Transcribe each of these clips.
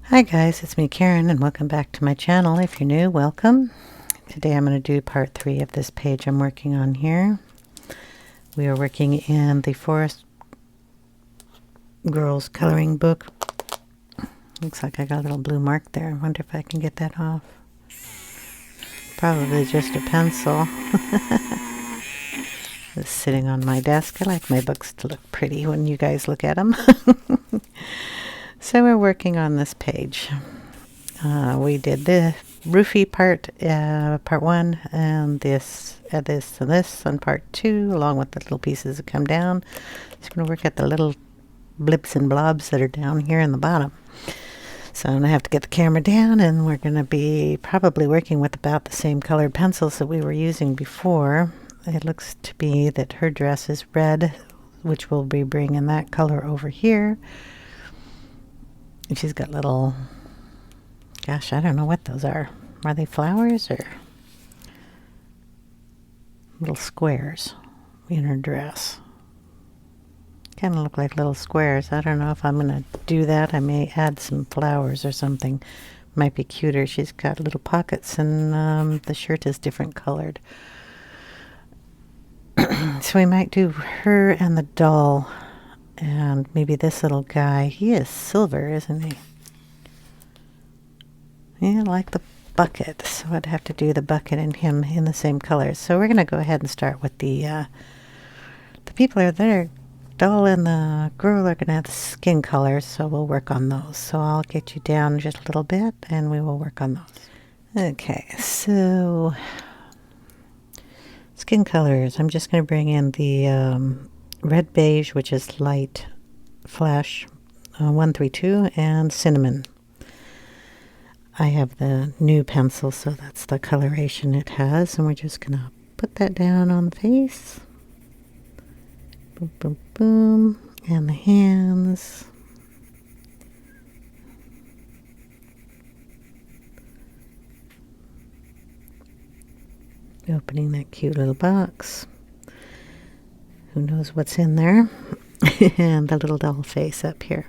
Hi guys, it's me Karen and welcome back to my channel. If you're new, welcome. Today I'm going to do part 3 of this page I'm working on here. We are working in the Forest Girls coloring book. Looks like I got a little blue mark there. I wonder if I can get that off. Probably just a pencil. It's sitting on my desk. I like my books to look pretty when you guys look at them. So we're working on this page. We did the roofy part 1, and this and this on part 2, along with the little pieces that come down. Just going to work at the little blips and blobs that are down here in the bottom. So I'm going to have to get the camera down, and we're going to be probably working with about the same colored pencils that we were using before. It looks to be that her dress is red, which we'll be bringing that color over here. And she's got little, gosh, I don't know what those are. Are they flowers or little squares in her dress? Kind of look like little squares. I don't know if I'm going to do that. I may add some flowers or something. Might be cuter. She's got little pockets, and the shirt is different colored. So we might do her and the doll, and maybe this little guy. He is silver, isn't he? Yeah, like the bucket. So I'd have to do the bucket and him in the same colors. So we're going to go ahead and start with the people are there. Doll and the girl are going to have skin colors, so we'll work on those. So I'll get you down just a little bit, and we will work on those. Okay, so skin colors. I'm just going to bring in the red beige, which is light flash 132, and cinnamon. I have the new pencil, so that's the coloration it has, and we're just going to put that down on the face. Boom, boom, boom. And the hands. Opening that cute little box. Who knows what's in there? And the little doll face up here.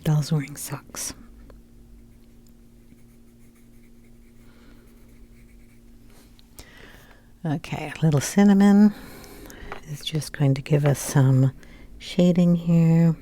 Doll's wearing socks. Okay, a little cinnamon is just going to give us some shading here.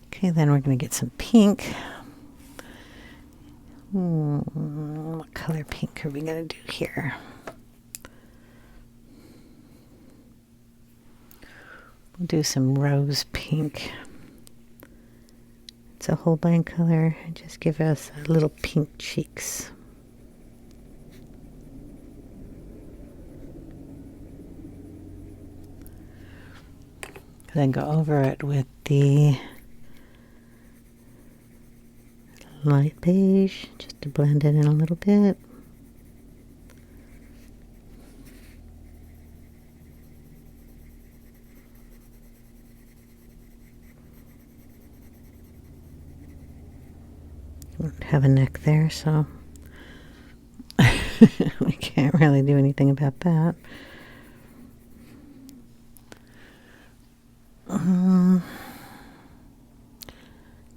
Okay, then we're going to get some pink. What color pink are we going to do here? We'll do some rose pink. It's a Holbein color. Just give us little pink cheeks. Then go over it with the light beige, just to blend it in a little bit. Don't have a neck there, so we can't really do anything about that. Do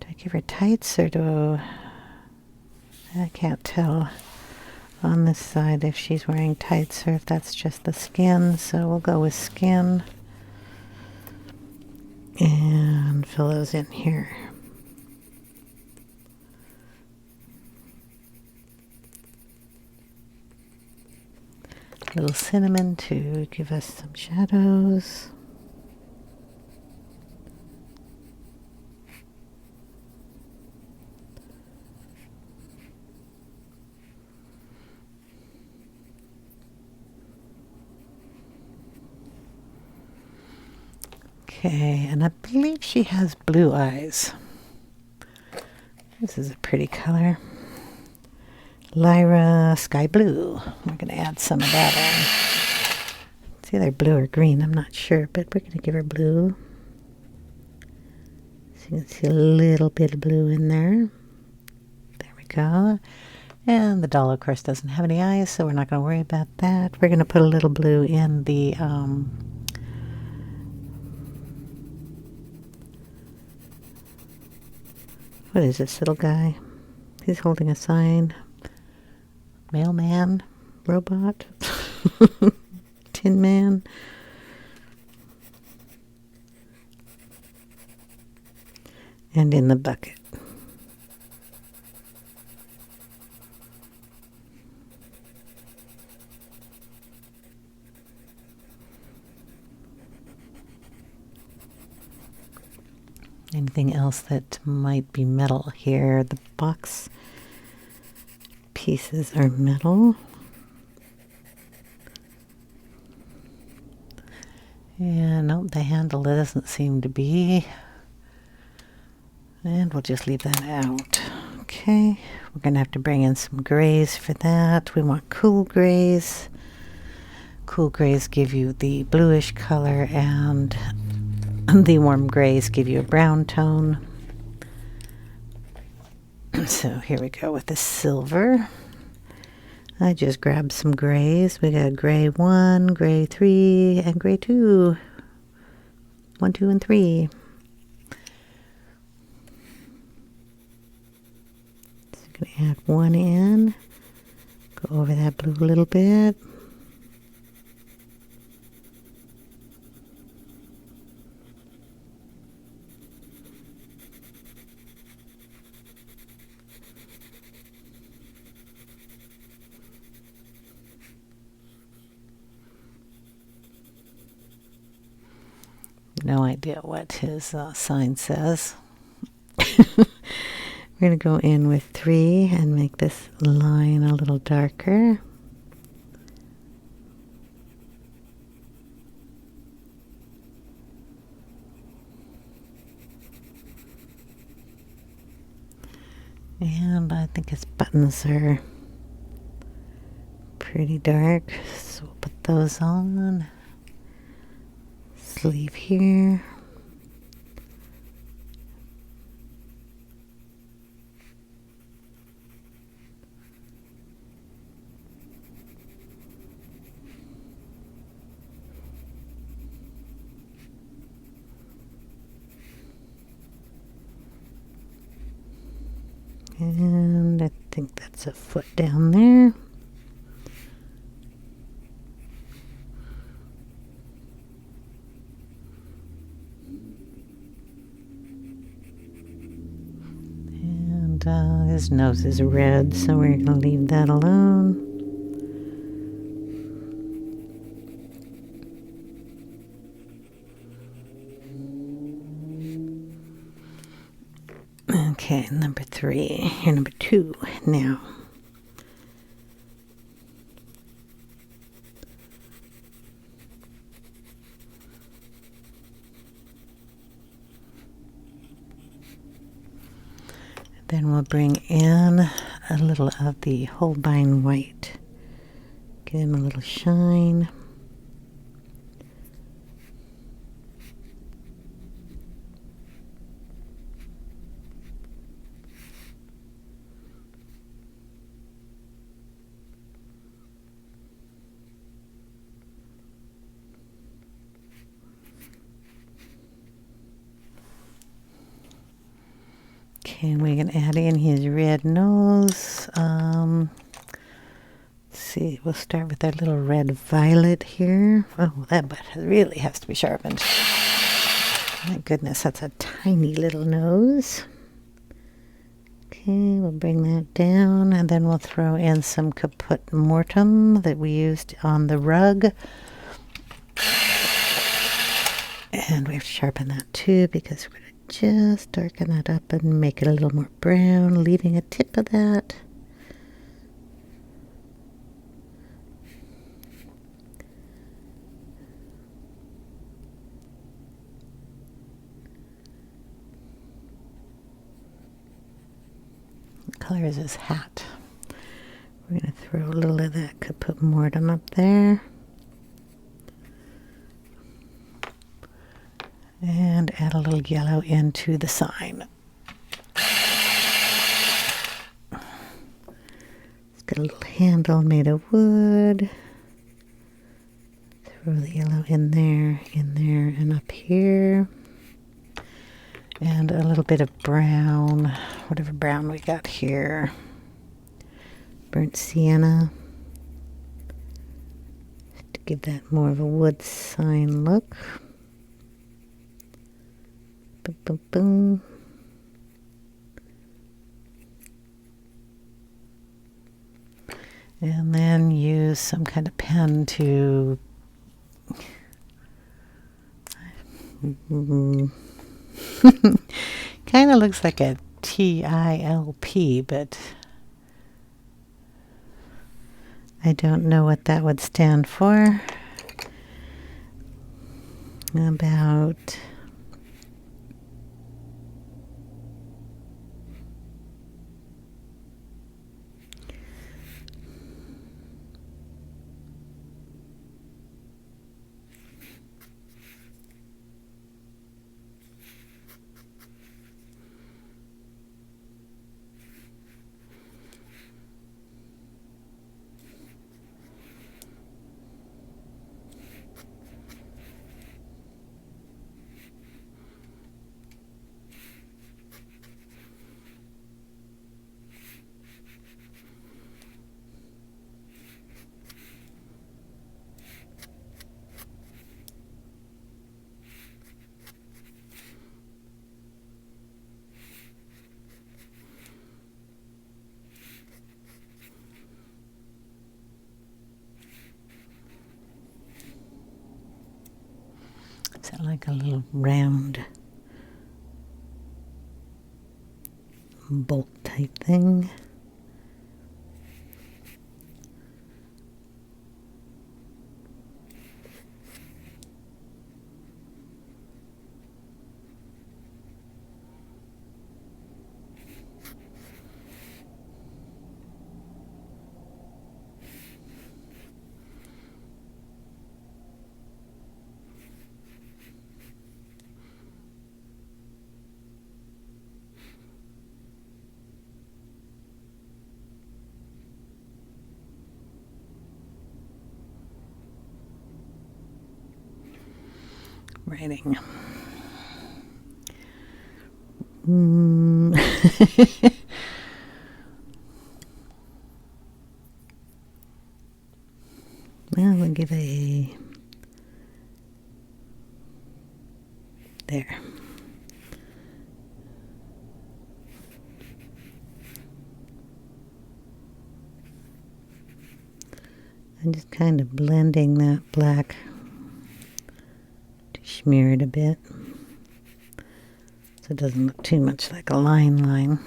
I give her tights or do I can't tell on this side if she's wearing tights or if that's just the skin, so we'll go with skin and fill those in here. A little cinnamon to give us some shadows. Okay, and I believe she has blue eyes. This is a pretty color. Lyra Sky Blue. We're going to add some of that on. It's either blue or green, I'm not sure, but we're going to give her blue. So you can see a little bit of blue in there. There we go. And the doll, of course, doesn't have any eyes, so we're not going to worry about that. We're going to put a little blue in the what is this little guy? He's holding a sign. Mailman? Robot? Tin Man? And in the bucket. Anything else that might be metal here? The box pieces are metal. Yeah, nope, the handle doesn't seem to be. And we'll just leave that out. Okay, we're going to have to bring in some grays for that. We want cool grays. Cool grays give you the bluish color, and the warm grays give you a brown tone. So here we go with the silver. I just grabbed some grays. We got gray 1, gray 3, and gray 2. 1, 2, and 3. So I'm going to add 1 in. Go over that blue a little bit. No idea what his sign says. We're going to go in with 3 and make this line a little darker. And I think his buttons are pretty dark, so we'll put those on. Sleeve here. And I think that's a foot down there. His nose is red, so we're going to leave that alone. Okay, number 3. Here, number 2 now. Then we'll bring in a little of the Holbein white. Give him a little shine. Okay, we're going to add in his red nose. Let's see, we'll start with our little red violet here. Oh, that really has to be sharpened. My goodness, that's a tiny little nose. Okay, we'll bring that down, and then we'll throw in some Caput Mortuum that we used on the rug. And we have to sharpen that too, because we're going to just darken that up and make it a little more brown, leaving a tip of that. color is his hat? We're going to throw a little of that caput mortem up there. And add a little yellow into the sign. It's got a little handle made of wood. Throw the yellow in there, and up here. And a little bit of brown, whatever brown we got here. Burnt sienna. To give that more of a wood sign look. Boom, boom, boom. And then use some kind of pen to kind of looks like a TILP, but I don't know what that would stand for. About is that like a little round bolt type thing? Writing. Well, we'll give a there. I'm just kind of blending that black to smear it a bit so it doesn't look too much like a line.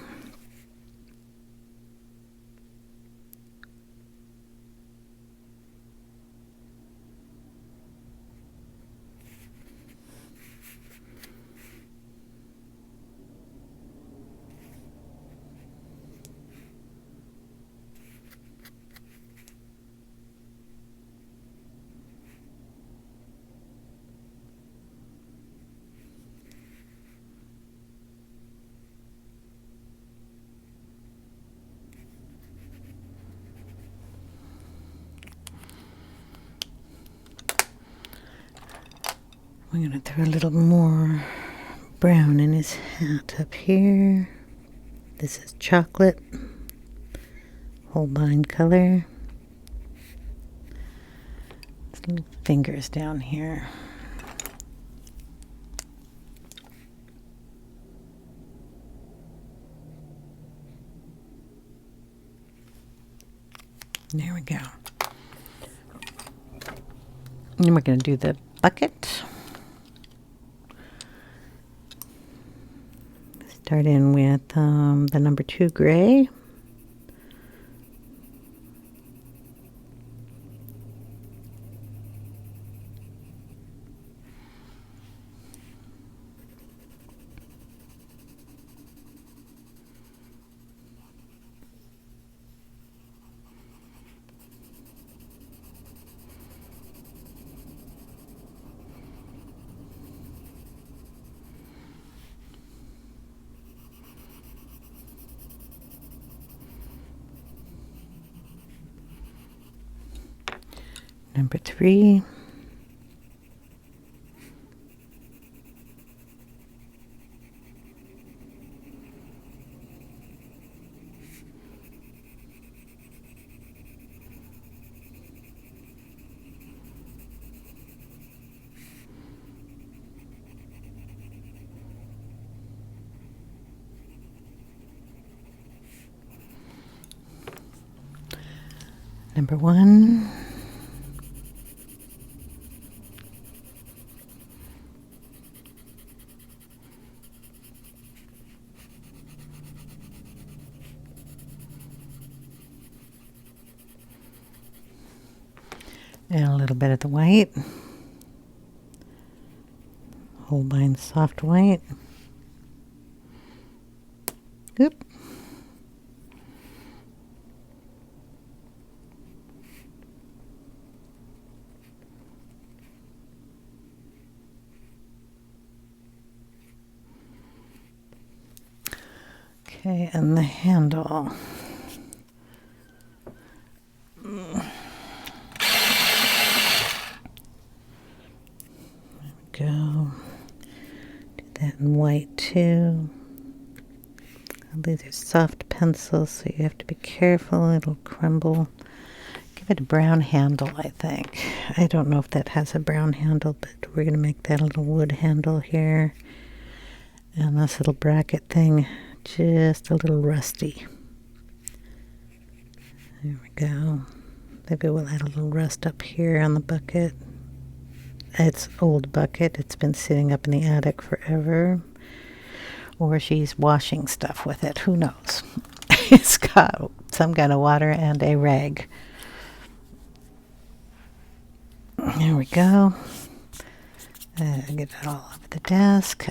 We're going to throw a little more brown in his hat up here. This is chocolate, Holbein color. Little fingers down here. There we go. And we're going to do the bucket. Start in with the number 2 gray. Number 3. Number 1. And a little bit of the white. Holbein soft white. Oop. Okay, and the handle. There we go. Do that in white too. These are soft pencils, so you have to be careful. It'll crumble. Give it a brown handle, I think. I don't know if that has a brown handle, but we're going to make that a little wood handle here. And this little bracket thing, just a little rusty. There we go. Maybe we'll add a little rust up here on the bucket. It's old bucket. It's been sitting up in the attic forever. Or she's washing stuff with it. Who knows? It's got some kind of water and a rag. There we go. Get it all over the desk.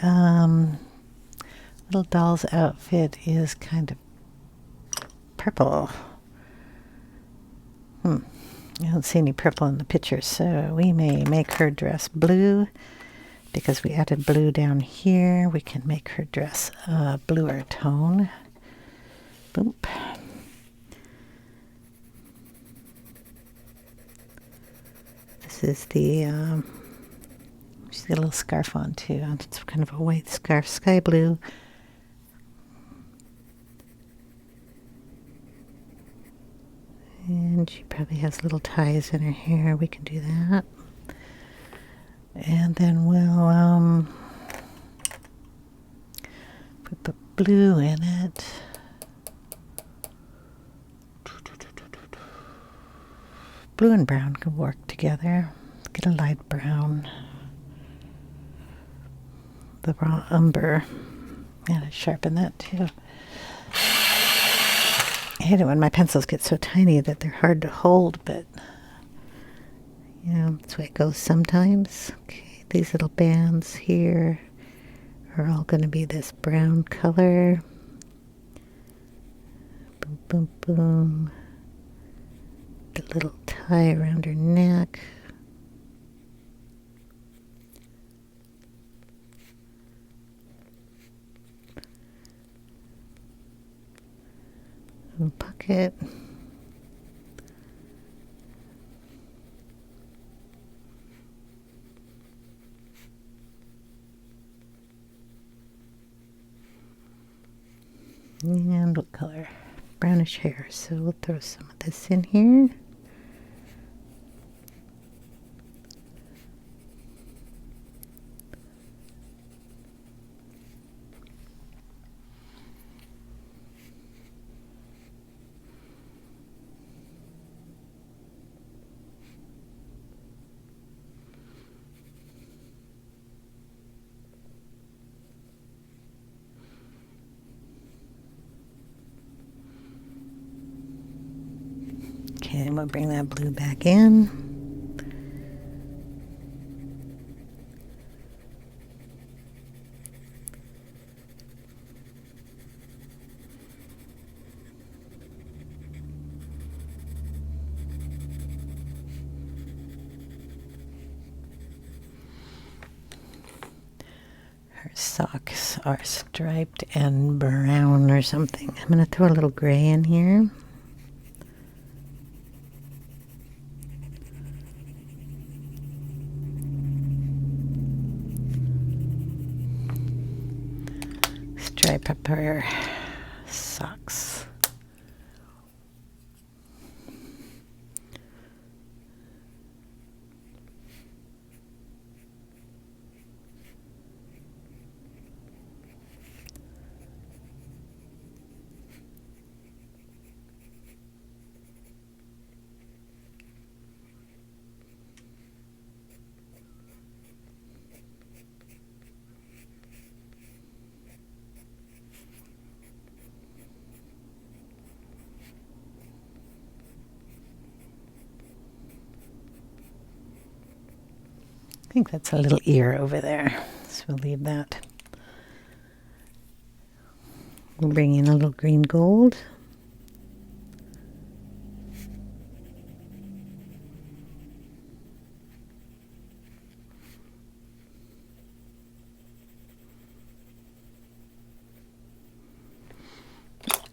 Little doll's outfit is kind of purple. I don't see any purple in the picture, so we may make her dress blue. Because we added blue down here, we can make her dress a bluer tone. Boop. This is the, she's got a little scarf on too. It's kind of a white scarf, sky blue. And she probably has little ties in her hair. We can do that. And then we'll put the blue in it. Blue and brown can work together. Get a light brown. The raw umber. Gotta sharpen that too. I hate it when my pencils get so tiny that they're hard to hold, but you know, that's the way it goes sometimes. Okay, these little bands here are all going to be this brown color. Boom, boom, boom. The little tie around her neck. Little pocket. And what color? Brownish hair. So we'll throw some of this in here. Okay, and we'll bring that blue back in. Her socks are striped and brown or something. I'm going to throw a little gray in here. up her socks. I think that's a little ear over there, so we'll leave that. We'll bring in a little green gold.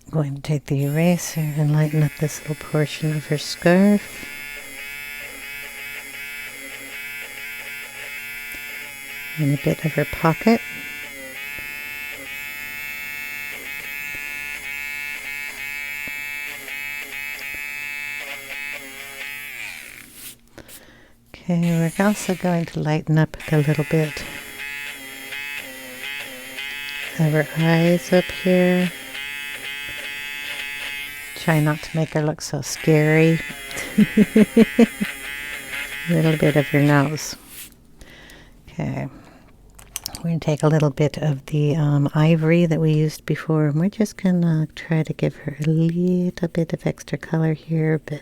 Going to take the eraser and lighten up this little portion of her scarf. And a bit of her pocket. Okay, we're also going to lighten up a little bit of her eyes up here. Try not to make her look so scary. A little bit of her nose. Okay. We're going to take a little bit of the ivory that we used before, and we're just going to try to give her a little bit of extra color here, but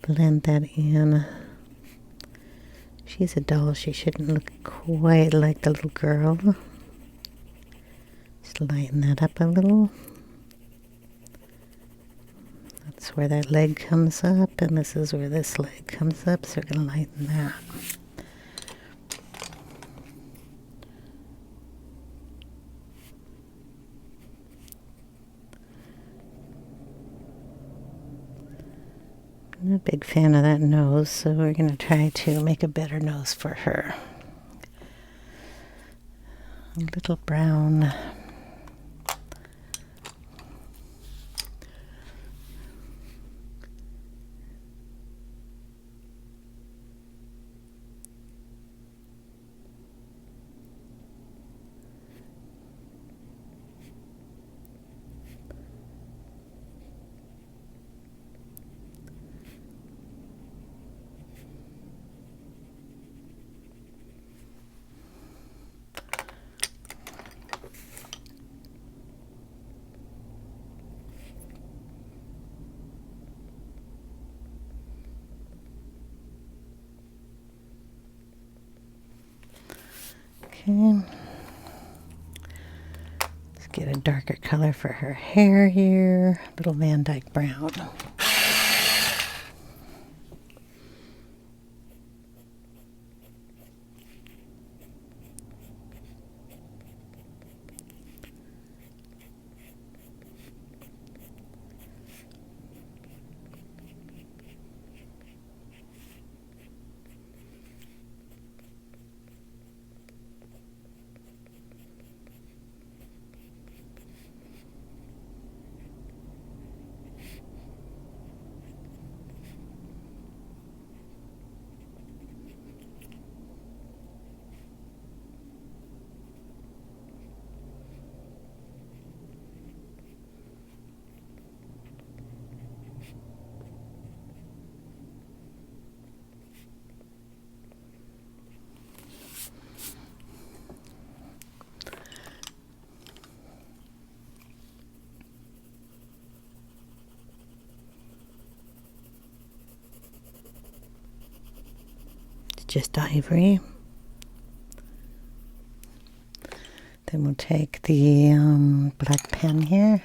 blend that in. She's a doll. She shouldn't look quite like the little girl. Just lighten that up a little. That's where that leg comes up, and this is where this leg comes up, so we're going to lighten that. I'm a big fan of that nose, so we're going to try to make a better nose for her. A little brown. Okay. Let's get a darker color for her hair here. A little Van Dyck brown. Just ivory. Then we'll take the black pen here.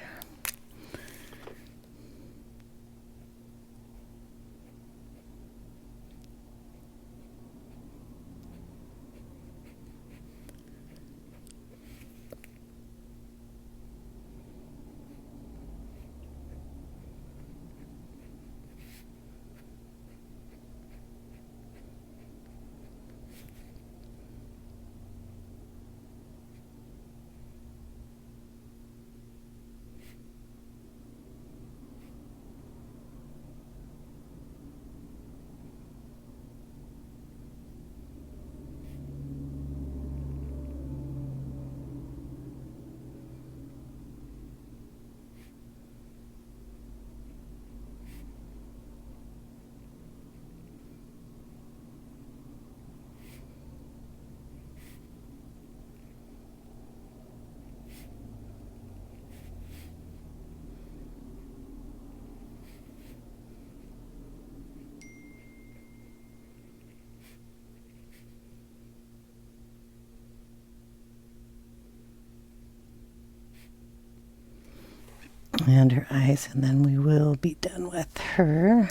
and her eyes, and then we will be done with her.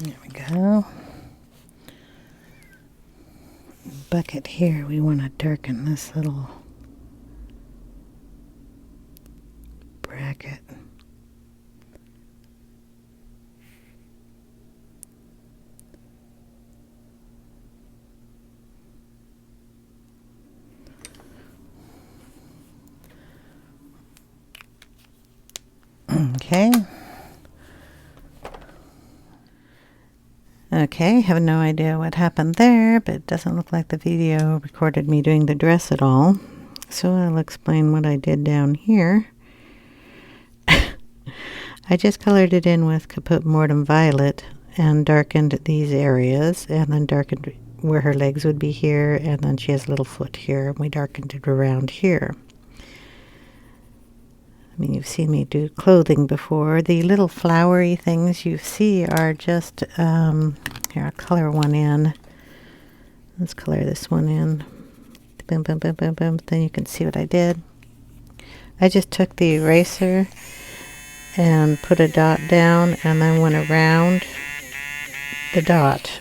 There we go. Bucket here, we want to darken this little bracket. Okay. Okay, have no idea what happened there, but it doesn't look like the video recorded me doing the dress at all. So I'll explain what I did down here. I just colored it in with Caput Mortem Violet and darkened these areas, and then darkened where her legs would be here, and then she has a little foot here, and we darkened it around here. I mean, you've seen me do clothing before. The little flowery things you see are just, here, I'll color one in. Let's color this one in. Boom, boom, boom, boom, boom. Then you can see what I did. I just took the eraser and put a dot down, and then went around the dot,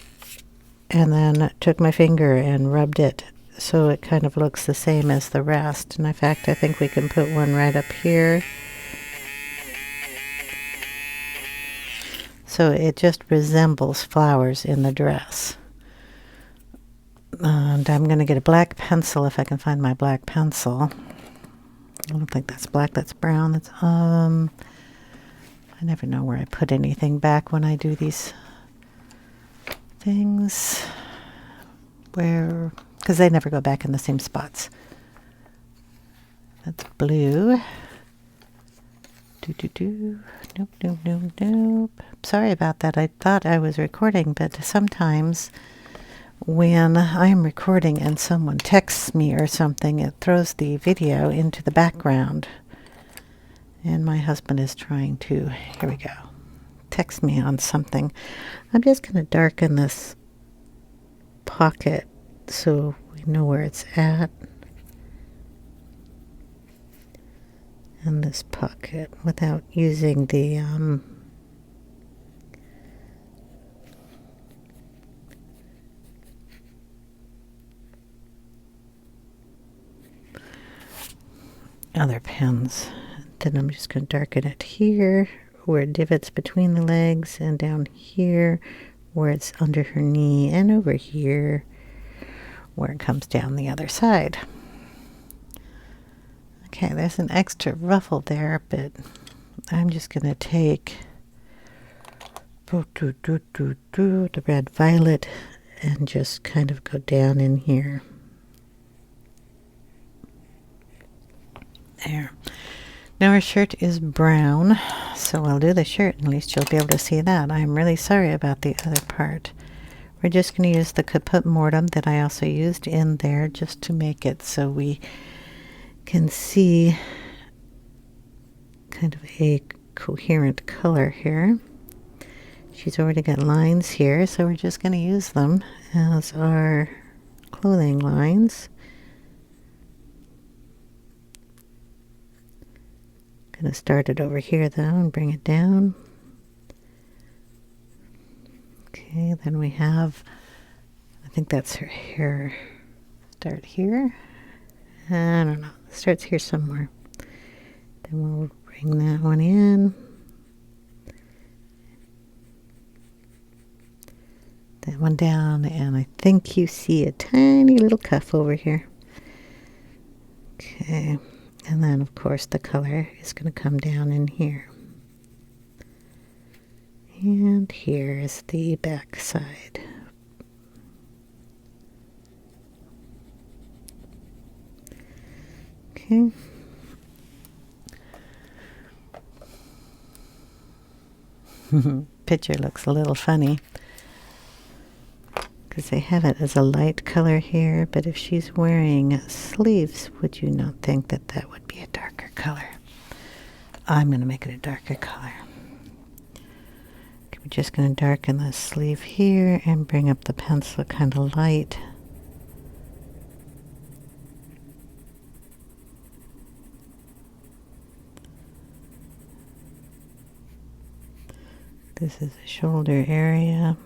and then took my finger and rubbed it so it kind of looks the same as the rest. And in fact, I think we can put one right up here. So it just resembles flowers in the dress. And I'm going to get a black pencil if I can find my black pencil. I don't think that's black, that's brown. That's I never know where I put anything back when I do these things. Where, because they never go back in the same spots. That's blue. Nope, nope, nope, nope. Sorry about that. I thought I was recording, but sometimes when I'm recording and someone texts me or something, it throws the video into the background. And my husband is trying to, here we go, text me on something. I'm just going to darken this pocket so we know where it's at. And this pocket without using the other pens. Then I'm just going to darken it here where it divots between the legs, and down here where it's under her knee, and over here where it comes down the other side. Okay, there's an extra ruffle there, but I'm just going to take the red violet and just kind of go down in here. There. Now our shirt is brown, so I'll do the shirt, at least you'll be able to see that. I'm really sorry about the other part. We're just going to use the Caput Mortem that I also used in there just to make it so we can see kind of a coherent color here. She's already got lines here, so we're just going to use them as our clothing lines. Going to start it over here though and bring it down. Okay, then we have, I think that's her hair. Start here. I don't know. It starts here somewhere. Then we'll bring that one in. That one down, and I think you see a tiny little cuff over here. Okay, and then of course the color is going to come down in here. And here is the back side. Okay. Picture looks a little funny because they have it as a light color here, but if she's wearing sleeves, would you not think that that would be a darker color? I'm going to make it a darker color. we're just going to darken the sleeve here and bring up the pencil kind of light. This is the shoulder area.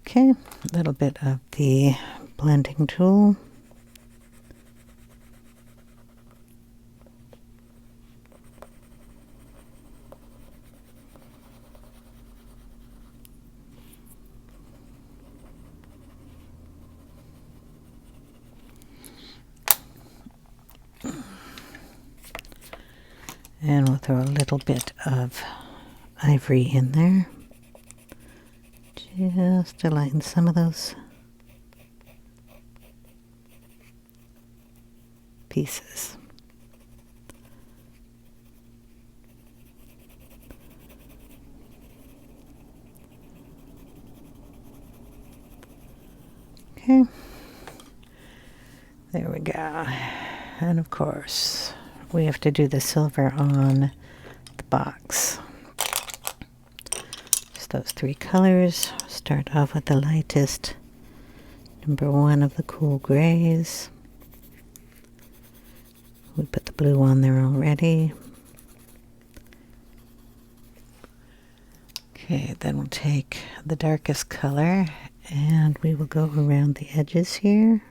Okay, a little bit of the blending tool. And we'll throw a little bit of ivory in there, just to lighten some of those pieces. Okay, there we go. And of course, we have to do the silver on the box. Just those three colors. Start off with the lightest, number 1 of the cool grays. We put the blue on there already. Okay, then we'll take the darkest color and we will go around the edges here.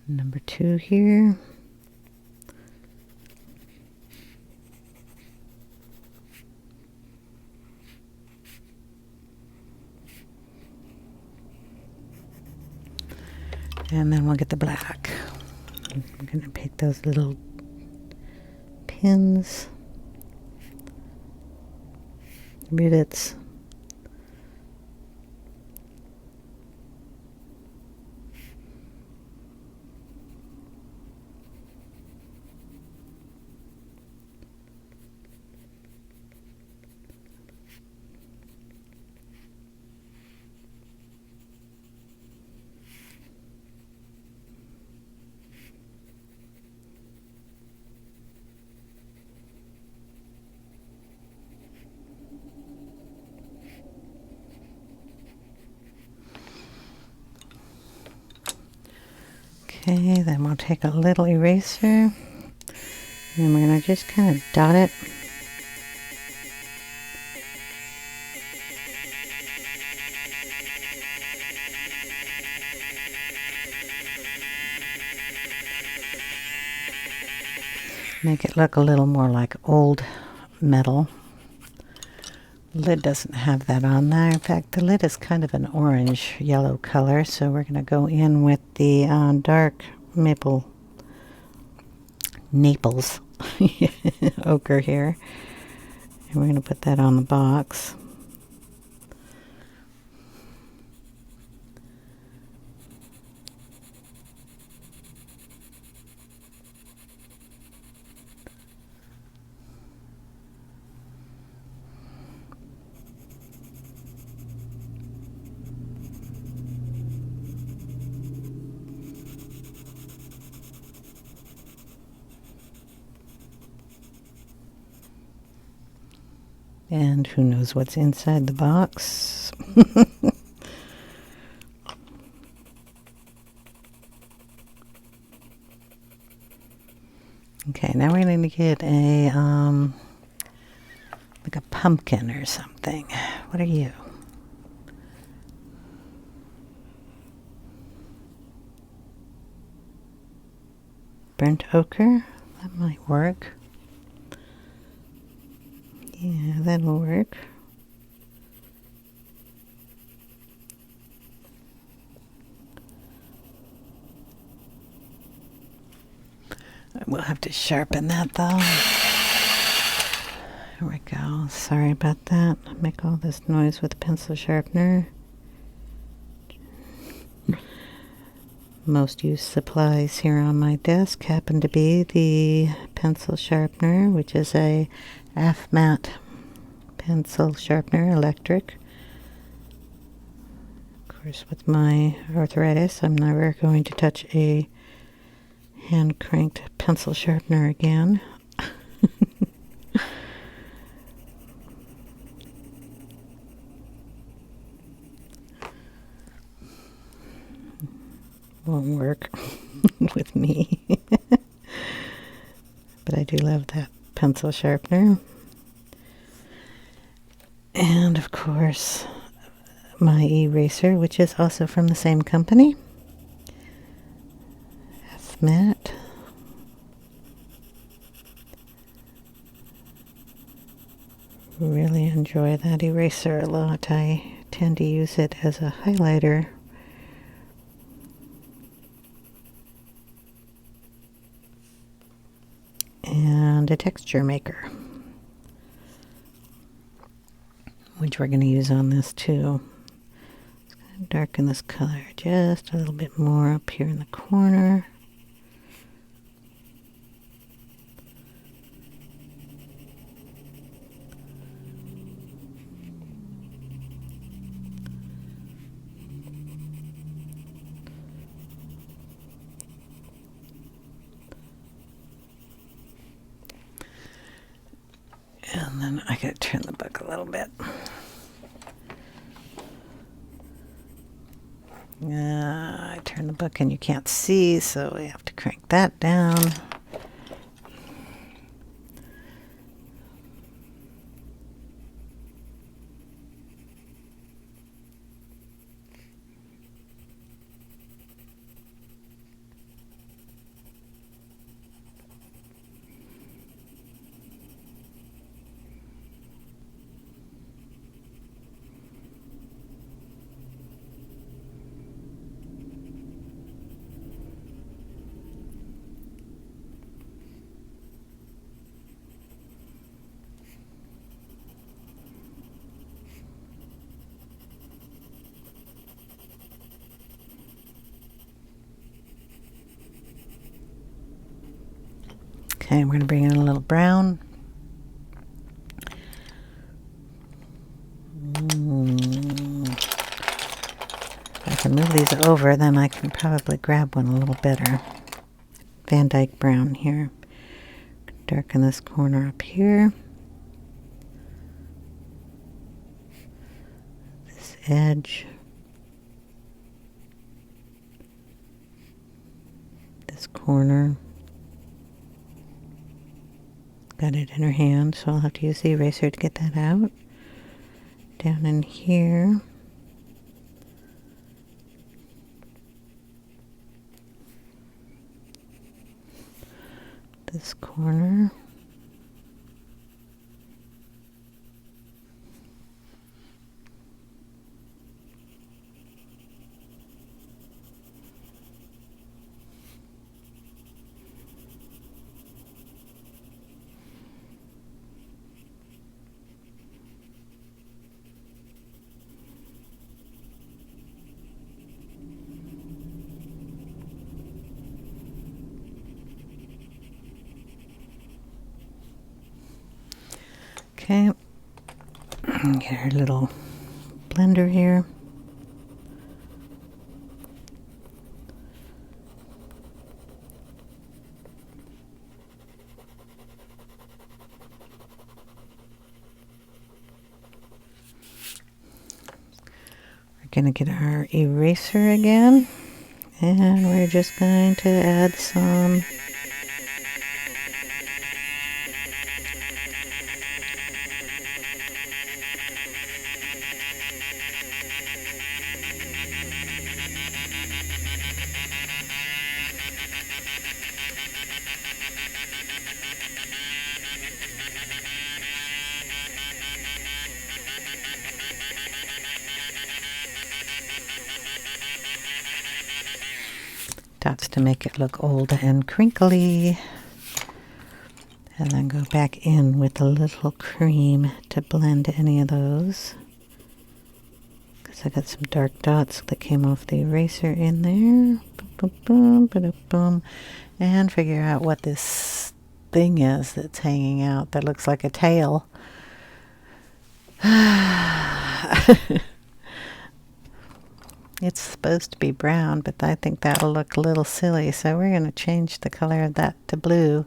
Number 2 here. And then we'll get the black. I'm going to pick those little pins, rivets. Okay, then we'll take a little eraser and we're going to just kind of dot it. Make it look a little more like old metal. Lid doesn't have that on there. In fact, the lid is kind of an orange yellow color, so we're going to go in with the dark Naples ochre here, and we're going to put that on the box. And who knows what's inside the box. Okay, now we're going to get a, like a pumpkin or something. What are you? Burnt ochre? That might work. Yeah, that'll work. We'll have to sharpen that though. There we go. Sorry about that. I make all this noise with a pencil sharpener. Most used supplies here on my desk happen to be the pencil sharpener, which is a half matte pencil sharpener, electric. Of course, with my arthritis, I'm never going to touch a hand cranked pencil sharpener again. Won't work with me. But I do love that pencil sharpener. And of course, my eraser, which is also from the same company. Half matte. Really enjoy that eraser a lot. I tend to use it as a highlighter. And a texture maker, which we're going to use on this too. It's going to darken this color just a little bit more up here in the corner. And then I gotta turn the book a little bit. I turn the book and you can't see, so we have to crank that down. Okay, we're going to bring in a little brown. If I can move these over, then I can probably grab one a little better. Van Dyke brown here. Darken this corner up here. This edge. This corner. Got it in her hand, so I'll have to use the eraser to get that out. Down in here. This corner. Okay, get our little blender here. going to get our eraser again, and we're just going to add some dots to make it look old and crinkly. And then go back in with a little cream to blend any of those. Because I got some dark dots that came off the eraser in there. Boom, boom, boom, boom. And figure out what this thing is that's hanging out that looks like a tail. It's supposed to be brown, but I think that'll look a little silly, so we're going to change the color of that to blue.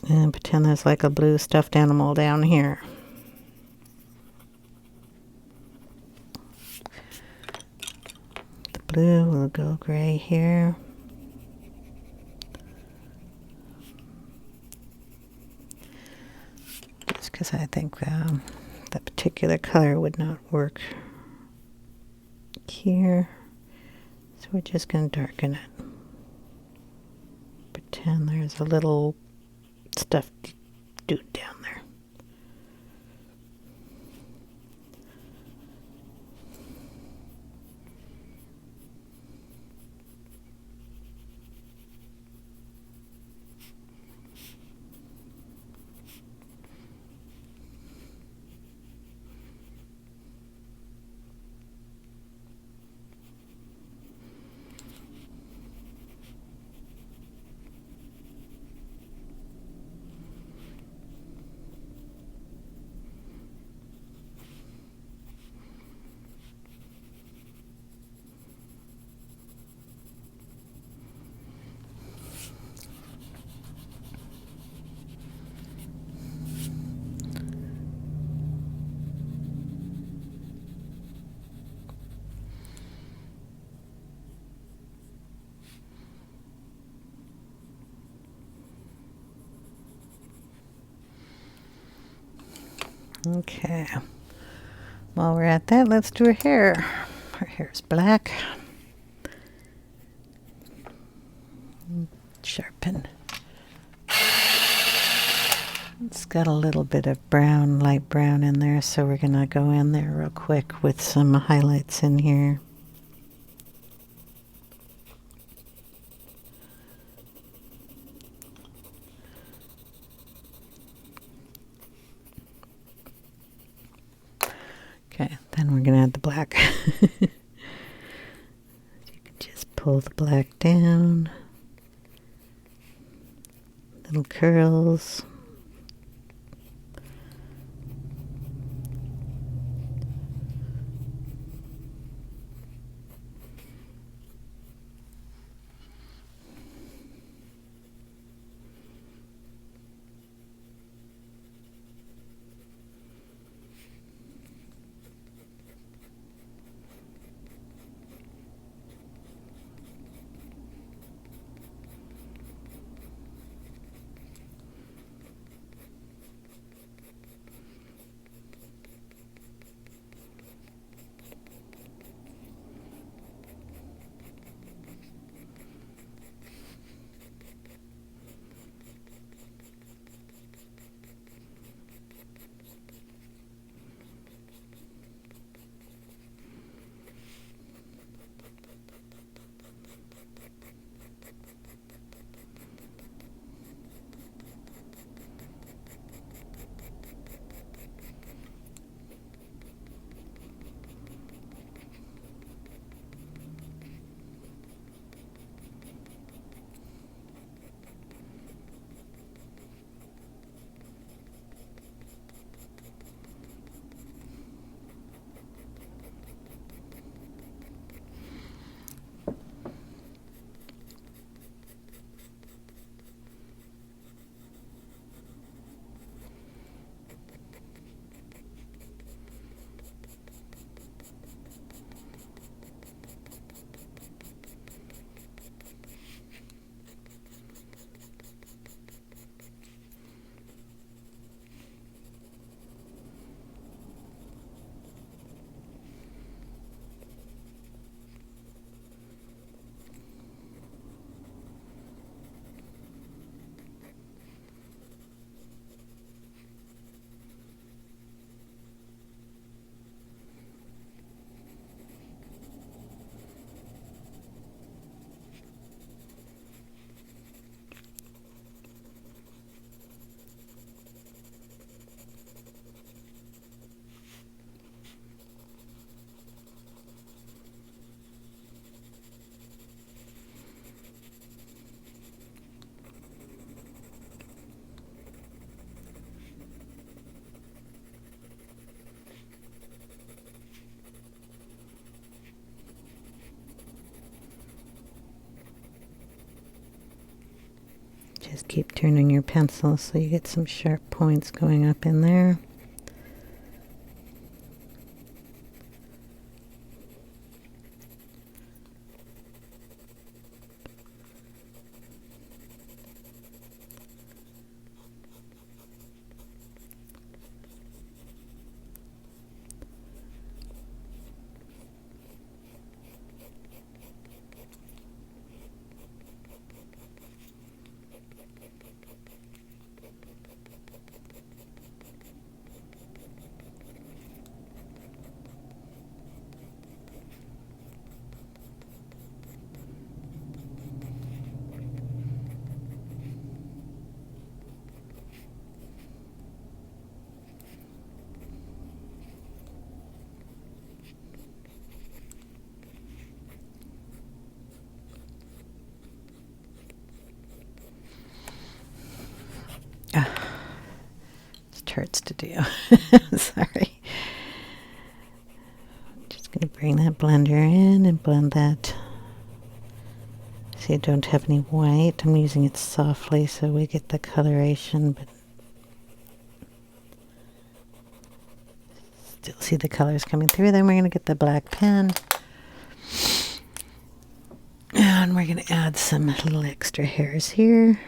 And pretend there's like a blue stuffed animal down here. The blue will go gray here. Just because I think that particular color would not work here. So we're just going to darken it. Pretend there's a little stuffed dude down there. Okay, while we're at that, let's do her hair. Her hair's black. Sharpen. It's got a little bit of brown, light brown in there, so we're gonna go in there real quick with some highlights in here. Okay, then we're gonna add the black. You can just pull the black down. Little curls. Just keep turning your pencil so you get some sharp points going up in there. It hurts to do. Sorry. Just going to bring that blender in and blend that. See, I don't have any white. I'm using it softly so we get the coloration, but still see the colors coming through. Then we're going to get the black pen. And we're going to add some little extra hairs here.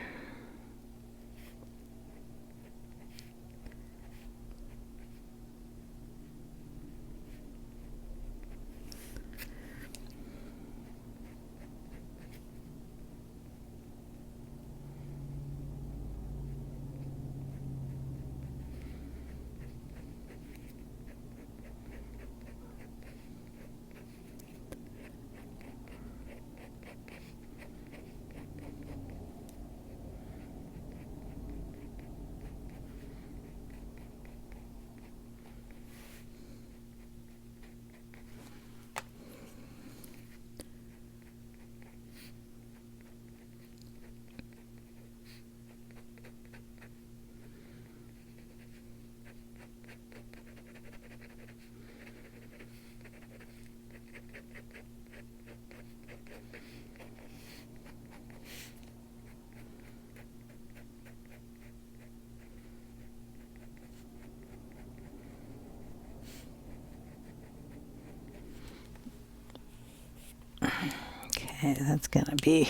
Okay, that's gonna be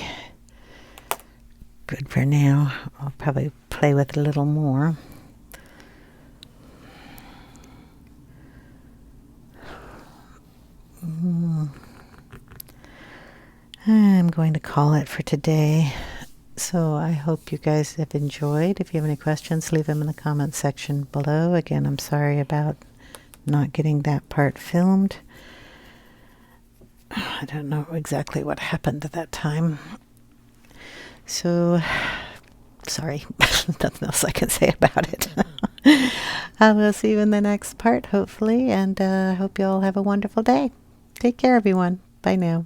good for now. I'll probably play with it a little more. I'm going to call it for today. So I hope you guys have enjoyed. If you have any questions, leave them in the comment section below. Again, I'm sorry about not getting that part filmed. I don't know exactly what happened at that time. So, sorry. Nothing else I can say about it. I will see you in the next part, hopefully, and I hope you all have a wonderful day. Take care, everyone. Bye now.